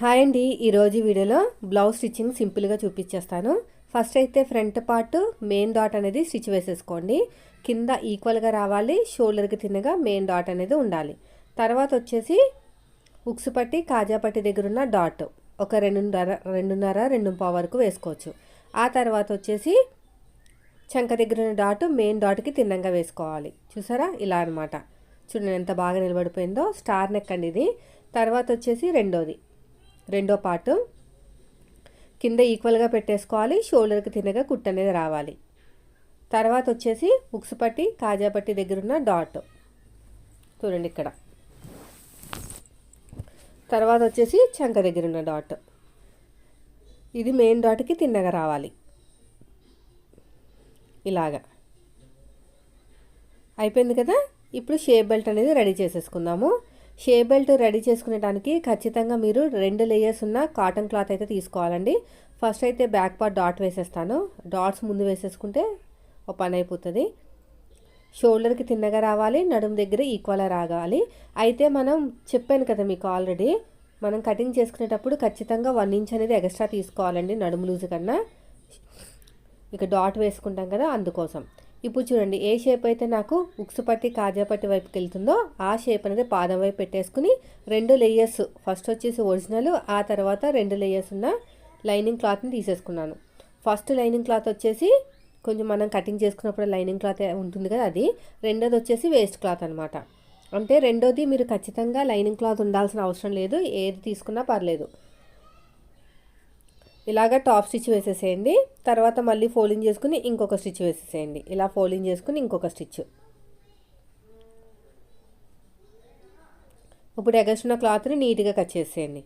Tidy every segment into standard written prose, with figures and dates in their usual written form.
Hi అండి, ఈరోజు వీడియోలో బ్లౌజ్ స్టిచ్చింగ్ సింపుల్గా చూపించేస్తాను. ఫస్ట్ అయితే ఫ్రంట్ పార్ట్ మెయిన్ డాట్ అనేది స్టిచ్ వేసేసుకోండి. కింద ఈక్వల్గా రావాలి, షోల్డర్కి తిన్నగా మెయిన్ డాట్ అనేది ఉండాలి. తర్వాత వచ్చేసి ఉక్స్ పట్టి కాజా పట్టి దగ్గర ఉన్న డాట్ ఒక 2.5 వరకు వేసుకోవచ్చు. ఆ తర్వాత వచ్చేసి చంక దగ్గర ఉన్న డాట్ మెయిన్ డాట్కి తిన్నంగా వేసుకోవాలి. చూసారా, ఇలా అనమాట. చూడండి ఎంత బాగా నిలబడిపోయిందో. స్టార్ నెక్ అండి ఇది. తర్వాత వచ్చేసి రెండో పార్ట్ కింద ఈక్వల్గా పెట్టేసుకోవాలి, షోల్డర్కి తిన్నగా కుట్ అనేది రావాలి. తర్వాత వచ్చేసి ఉక్స్ పట్టి కాజా పట్టి దగ్గర ఉన్న డాట్ చూడండి ఇక్కడ. తర్వాత వచ్చేసి చంక దగ్గర ఉన్న డాట్, ఇది మెయిన్ డాట్కి తిన్నగా రావాలి. ఇలాగా అయిపోయింది కదా. ఇప్పుడు షేప్ బెల్ట్ అనేది రెడీ చేసేసుకుందాము. షేప్ బెల్ట్ రెడీ చేసుకునేటానికి ఖచ్చితంగా మీరు 2 లేయర్స్ ఉన్న కాటన్ క్లాత్ అయితే తీసుకోవాలండి. ఫస్ట్ అయితే బ్యాక్ పార్ట్ డాట్ వేసేస్తాను. డాట్స్ ముందు వేసేసుకుంటే ఒక పని అయిపోతుంది. షోల్డర్కి తిన్నగా రావాలి, నడుము దగ్గర ఈక్వల్గా రావాలి. అయితే మనం చెప్పాను కదా మీకు ఆల్రెడీ, మనం కటింగ్ చేసుకునేటప్పుడు ఖచ్చితంగా 1 ఇంచ్ అనేది ఎక్స్ట్రా తీసుకోవాలండి నడుము లూజు కన్నా. ఇక డాట్ వేసుకుంటాం కదా, అందుకోసం. ఇప్పుడు చూడండి, ఏ షేప్ అయితే నాకు ఉక్స్ పట్టి కాజా పట్టి వైపుకి వెళ్తుందో ఆ షేప్ అనేది పాదం వైపు పెట్టేసుకుని 2 లేయర్స్, ఫస్ట్ వచ్చేసి ఒరిజినల్, ఆ తర్వాత 2 లేయర్స్ ఉన్న లైనింగ్ క్లాత్ని తీసేసుకున్నాను. ఫస్ట్ లైనింగ్ క్లాత్ వచ్చేసి కొంచెం మనం కటింగ్ చేసుకున్నప్పుడు లైనింగ్ క్లాత్ ఉంటుంది కదా అది. రెండోది వచ్చేసి వేస్ట్ క్లాత్ అనమాట. అంటే రెండోది మీరు ఖచ్చితంగా లైనింగ్ క్లాత్ ఉండాల్సిన అవసరం లేదు, ఏది తీసుకున్నా పర్లేదు. ఇలాగ టాప్ స్టిచ్ వేసేసేయండి. తర్వాత మళ్ళీ ఫోల్డింగ్ చేసుకుని ఇంకొక స్టిచ్ వేసేసేయండి. ఇలా ఫోల్డింగ్ చేసుకుని ఇంకొక స్టిచ్. ఇప్పుడు ఎగస్ట్రా క్లాత్ని నీట్గా కట్ చేసేయండి.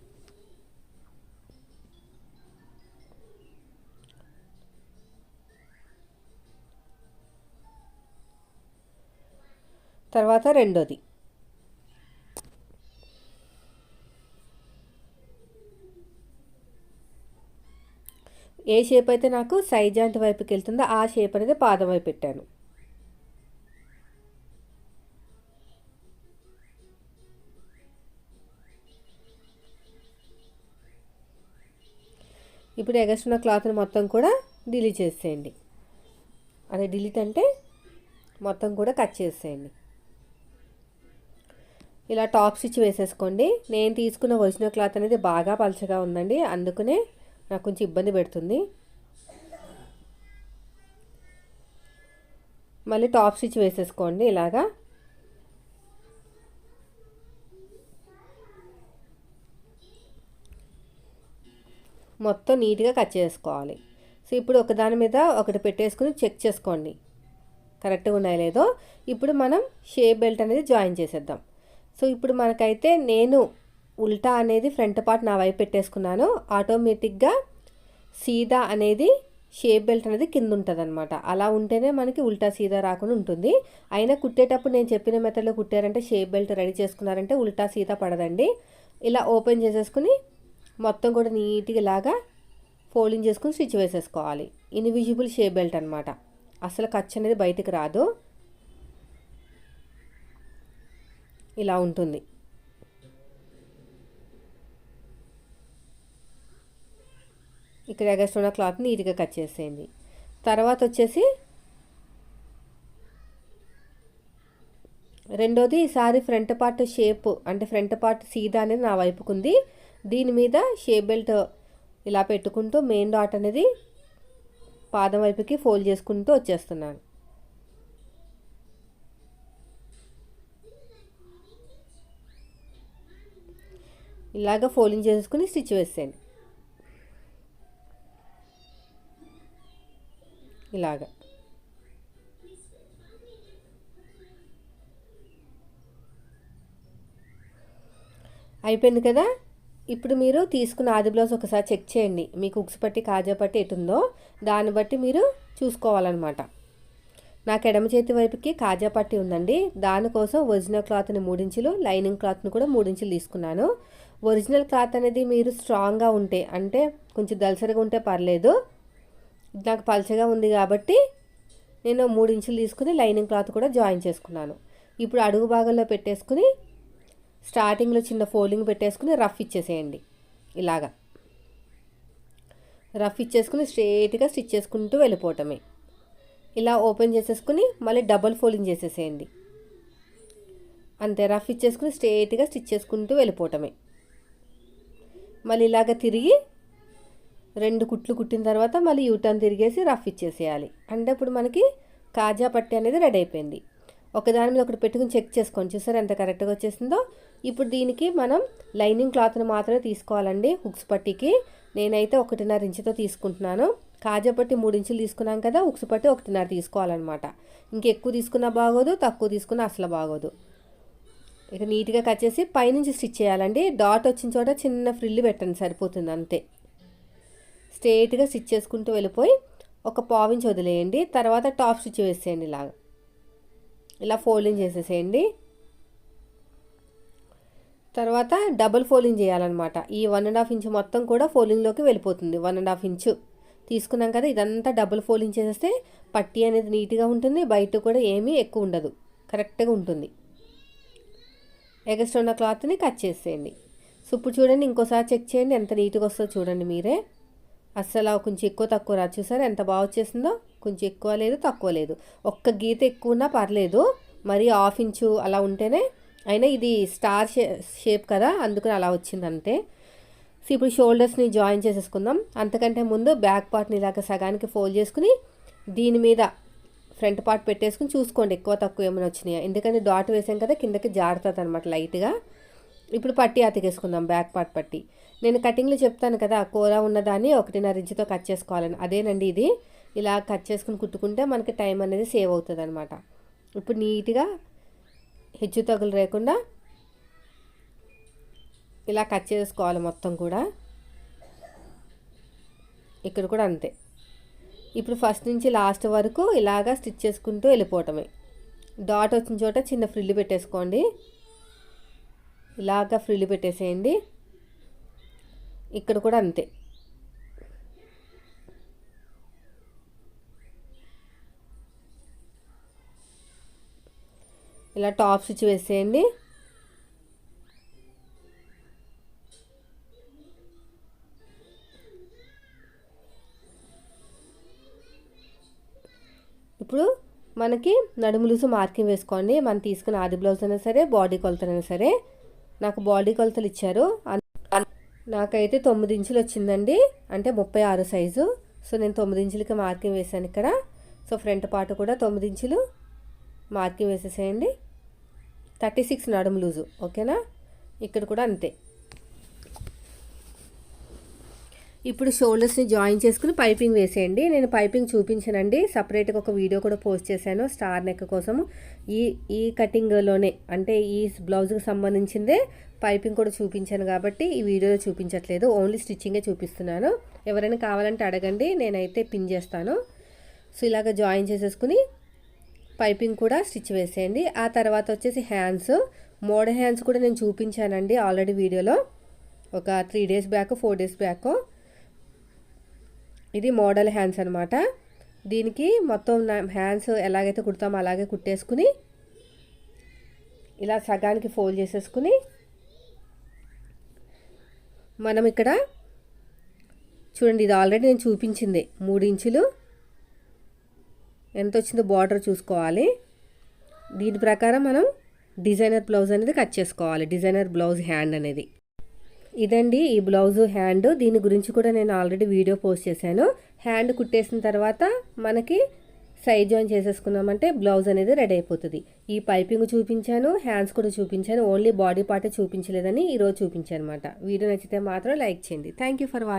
తర్వాత రెండోది ఏ షేప్ అయితే నాకు సైడ్ జాయింట్ వైపుకి వెళ్తుందో ఆ షేప్ అనేది పాదం వైపు పెట్టాను. ఇప్పుడు ఎగస్ట్రా క్లాత్ని మొత్తం కూడా డిలీట్ చేసేయండి. అదే డిలీట్ అంటే మొత్తం కూడా కట్ చేసేయండి. ఇలా టాప్ స్టిచ్ వేసేసుకోండి. నేను తీసుకున్న ఒరిజినల్ క్లాత్ అనేది బాగా పలచగా ఉందండి, అందుకనే నాకు కొంచెం ఇబ్బంది పెడుతుంది. మళ్ళీ టాప్ స్టిచ్ వేసేసుకోండి ఇలాగా. మొత్తం నీట్గా కట్ చేసుకోవాలి. సో ఇప్పుడు ఒకదాని మీద ఒకటి పెట్టేసుకుని చెక్ చేసుకోండి కరెక్ట్గా ఉన్నాయో లేదో. ఇప్పుడు మనం షేప్ బెల్ట్ అనేది జాయిన్ చేసేద్దాం. సో ఇప్పుడు మనకైతే నేను ఉల్టా అనేది ఫ్రంట్ పార్ట్ నా వైపు పెట్టేసుకున్నాను. ఆటోమేటిక్గా సీదా అనేది షేప్ బెల్ట్ అనేది కింద ఉంటుంది అనమాట. అలా ఉంటేనే మనకి ఉల్టా సీదా రాకుండా ఉంటుంది. అయినా కుట్టేటప్పుడు నేను చెప్పిన మెథడ్లో కుట్టారంటే షేప్ బెల్ట్ రెడీ చేసుకున్నారంటే ఉల్టా సీదా పడదండి. ఇలా ఓపెన్ చేసేసుకుని మొత్తం కూడా నీట్గా ఇలాగా ఫోల్డింగ్ చేసుకుని స్టిచ్ వేసేసుకోవాలి. ఇన్విజిబుల్ షేప్ బెల్ట్ అనమాట, అసలు ఖర్చు అనేది బయటకు రాదు. ఇలా ఉంటుంది. ఇక్కడ ఎగస్ట్రా క్లాత్ నీట్గా కట్ చేసేయండి. తర్వాత వచ్చేసి రెండోది, ఈసారి ఫ్రంట్ పార్ట్ షేప్ అంటే ఫ్రంట్ పార్ట్ సీదా అనేది నా వైపుకు ఉంది. దీని మీద షేప్ బెల్ట్ ఇలా పెట్టుకుంటూ మెయిన్ డాట్ అనేది పాదం వైపుకి ఫోల్డ్ చేసుకుంటూ వచ్చేస్తున్నాను. ఇలాగ ఫోల్డింగ్ చేసుకుని స్టిచ్ వేసేయండి. ఇలాగా అయిపోయింది కదా. ఇప్పుడు మీరు తీసుకున్న ఆది బ్లౌజ్ ఒకసారి చెక్ చేయండి. మీకు ఉక్స్ పట్టి కాజా పట్టి ఎటుందో దాన్ని బట్టి మీరు చూసుకోవాలన్నమాట. నాకు ఎడమ చేతి వైపుకి కాజా పట్టి ఉందండి. దానికోసం ఒరిజినల్ క్లాత్ని 3 ఇంచులు, లైనింగ్ క్లాత్ని కూడా 3 ఇంచులు తీసుకున్నాను. ఒరిజినల్ క్లాత్ అనేది మీరు స్ట్రాంగ్గా ఉంటే, అంటే కొంచెం దలసరిగా ఉంటే పర్లేదు. నాకు పలచగా ఉంది కాబట్టి నేను 3 ఇంచులు తీసుకుని లైనింగ్ క్లాత్ కూడా జాయిన్ చేసుకున్నాను. ఇప్పుడు అడుగు భాగంలో పెట్టేసుకుని స్టార్టింగ్లో చిన్న ఫోల్డింగ్ పెట్టేసుకుని రఫ్ ఇచ్చేసేయండి. ఇలాగా రఫ్ ఇచ్చేసుకుని స్ట్రేట్గా స్టిచ్ చేసుకుంటూ వెళ్ళిపోవటమే. ఇలా ఓపెన్ చేసేసుకుని మళ్ళీ డబల్ ఫోల్డింగ్ చేసేసేయండి. అంతే, రఫ్ ఇచ్చేసుకుని స్ట్రేట్గా స్టిచ్ చేసుకుంటూ వెళ్ళిపోవటమే. మళ్ళీ ఇలాగ తిరిగి 2 కుట్లు కుట్టిన తర్వాత మళ్ళీ యూటర్న్ తిరిగేసి రఫ్ ఇచ్చేసేయాలి. అంటే ఇప్పుడు మనకి కాజా పట్టి అనేది రెడీ అయిపోయింది. ఒకదాని మీద ఒకటి పెట్టుకుని చెక్ చేసుకోండి, చూసారు ఎంత కరెక్ట్గా వచ్చేసిందో. ఇప్పుడు దీనికి మనం లైనింగ్ క్లాత్ని మాత్రమే తీసుకోవాలండి. హుక్స్ పట్టీకి నేనైతే 1.5 ఇంచుతో తీసుకుంటున్నాను. కాజా పట్టి 3 ఇంచులు తీసుకున్నాం కదా, హుక్స్ పట్టి 1.5 తీసుకోవాలన్నమాట. ఇంకెక్కువ తీసుకున్నా బాగోదు, తక్కువ తీసుకున్నా అసలు బాగోదు. ఇక నీట్గా కట్ చేసి పైనుంచి స్టిచ్ చేయాలండి. డాట్ వచ్చిన చోట చిన్న ఫ్రిల్ పెట్టండి, సరిపోతుంది అంతే. స్ట్రేట్గా స్టిచ్ చేసుకుంటూ వెళ్ళిపోయి ఒక పావించి వదిలేయండి. తర్వాత టాప్ స్టిచ్ వేసేయండి. ఇలా ఫోల్డింగ్ చేసేసేయండి. తర్వాత డబుల్ ఫోల్డింగ్ చేయాలన్నమాట. ఈ 1.5 ఇంచు మొత్తం కూడా ఫోల్డింగ్లోకి వెళ్ళిపోతుంది. 1.5 ఇంచు తీసుకున్నాం కదా, ఇదంతా డబుల్ ఫోల్డింగ్ చేసేస్తే పట్టీ అనేది నీట్గా ఉంటుంది. బయట కూడా ఏమీ ఎక్కువ ఉండదు, కరెక్ట్గా ఉంటుంది. ఎగస్ట్రా ఉన్న క్లాత్ని కట్ చేసేయండి. సో ఇప్పుడు చూడండి, ఇంకోసారి చెక్ చేయండి ఎంత నీట్గా వస్తుందో చూడండి మీరే. అస్సలు కొంచెం ఎక్కువ తక్కువ రాదు, చూసారు ఎంత బాగా వచ్చేసిందో. కొంచెం ఎక్కువ లేదు, తక్కువ లేదు. ఒక్క గీత ఎక్కువ ఉన్నా పర్లేదు, మరి 1/2 ఇంచు అలా ఉంటేనే. అయినా ఇది స్టార్ షేప్ కదా, అందుకని అలా వచ్చింది అంతే. సో ఇప్పుడు షోల్డర్స్ని జాయిన్ చేసేసుకుందాం. అంతకంటే ముందు బ్యాక్ పార్ట్ని ఇలాగ సగానికి ఫోల్డ్ చేసుకుని దీని మీద ఫ్రంట్ పార్ట్ పెట్టేసుకుని చూసుకోండి ఎక్కువ తక్కువ ఏమైనా వచ్చినాయా. ఎందుకంటే డాట్ వేసాం కదా, కిందకి జారుతుంది అనమాట లైట్గా. ఇప్పుడు పట్టీ అతికేసుకుందాం, బ్యాక్ పార్ట్ పట్టీ. నేను కటింగ్లో చెప్తాను కదా, కూర ఉన్నదాన్ని 1.5 ఇంచుతో కట్ చేసుకోవాలని, అదేనండి ఇది. ఇలా కట్ చేసుకుని కుట్టుకుంటే మనకి టైం అనేది సేవ్ అవుతుంది అనమాట. ఇప్పుడు నీట్గా హెచ్చు తగులు లేకుండా ఇలా కట్ చేసుకోవాలి మొత్తం కూడా. ఇక్కడ కూడా అంతే. ఇప్పుడు ఫస్ట్ నుంచి లాస్ట్ వరకు ఇలాగా స్టిచ్ చేసుకుంటూ వెళ్ళిపోవటమే. డాట్ వచ్చిన చోట చిన్న ఫ్రిల్ పెట్టేసుకోండి. ఇలాగా ఫ్రిల్ పెట్టేసేయండి. ఇక్కడ కూడా అంతే. ఇలా టాప్ స్టిచ్ వేసేయండి. ఇప్పుడు మనకి నడుము లూసు మార్కింగ్ వేసుకోండి. మనం తీసుకున్న ఆది బ్లౌజ్ అయినా సరే, బాడీ కొలతనైనా సరే. నాకు బాడీ కొలతలు ఇచ్చారు, నాకైతే 9 ఇంచులు వచ్చిందండి, అంటే 36 సైజు. సో నేను 9 ఇంచులకి మార్కింగ్ వేసాను ఇక్కడ. సో ఫ్రంట్ పార్ట్ కూడా 9 ఇంచులు మార్కింగ్ వేసేసేయండి. 36 నడుము లూజు, ఓకేనా. ఇక్కడ కూడా అంతే. ఇప్పుడు షోల్డర్స్ని జాయిన్ చేసుకుని పైపింగ్ వేసేయండి. నేను పైపింగ్ చూపించానండి, సపరేట్గా ఒక వీడియో కూడా పోస్ట్ చేశాను స్టార్ నెక్ కోసం. ఈ కటింగ్లోనే అంటే ఈ బ్లౌజ్కి సంబంధించిందే పైపింగ్ కూడా చూపించాను కాబట్టి ఈ వీడియోలో చూపించట్లేదు, ఓన్లీ స్టిచ్చింగే చూపిస్తున్నాను. ఎవరైనా కావాలంటే అడగండి, నేనైతే పిన్ చేస్తాను. సో ఇలాగ జాయిన్ చేసేసుకుని పైపింగ్ కూడా స్టిచ్ వేసేయండి. ఆ తర్వాత వచ్చేసి హ్యాండ్స్, మోడల్ హ్యాండ్స్ కూడా నేను చూపించానండి ఆల్రెడీ వీడియోలో, ఒక 3 డేస్ బ్యాక్ 4 డేస్ బ్యాక్. ఇది మోడల్ హ్యాండ్స్ అనమాట. దీనికి మొత్తం హ్యాండ్స్ ఎలాగైతే కుడతామో అలాగే కుట్టేసుకుని ఇలా సగానికి ఫోల్డ్ చేసేసుకుని మనం ఇక్కడ చూడండి, ఇది ఆల్రెడీ నేను చూపించింది 3 ఇంచులు ఎంత వచ్చిందో బార్డర్ చూసుకోవాలి. దీని ప్రకారం మనం డిజైనర్ బ్లౌజ్ అనేది కట్ చేసుకోవాలి. డిజైనర్ బ్లౌజ్ హ్యాండ్ అనేది ఇదండి, ఈ బ్లౌజు హ్యాండ్. దీని గురించి కూడా నేను ఆల్రెడీ వీడియో పోస్ట్ చేశాను. హ్యాండ్ కుట్టేసిన తర్వాత మనకి సైడ్ జాయిన్ చేసేసుకున్నామంటే బ్లౌజ్ అనేది రెడీ అయిపోతుంది. ఈ పైపింగ్ చూపించాను, హ్యాండ్స్ కూడా చూపించాను, ఓన్లీ బాడీ పార్టే చూపించలేదని ఈరోజు చూపించాను అనమాట. వీడియో నచ్చితే మాత్రం లైక్ చేయండి. Thank you for watching.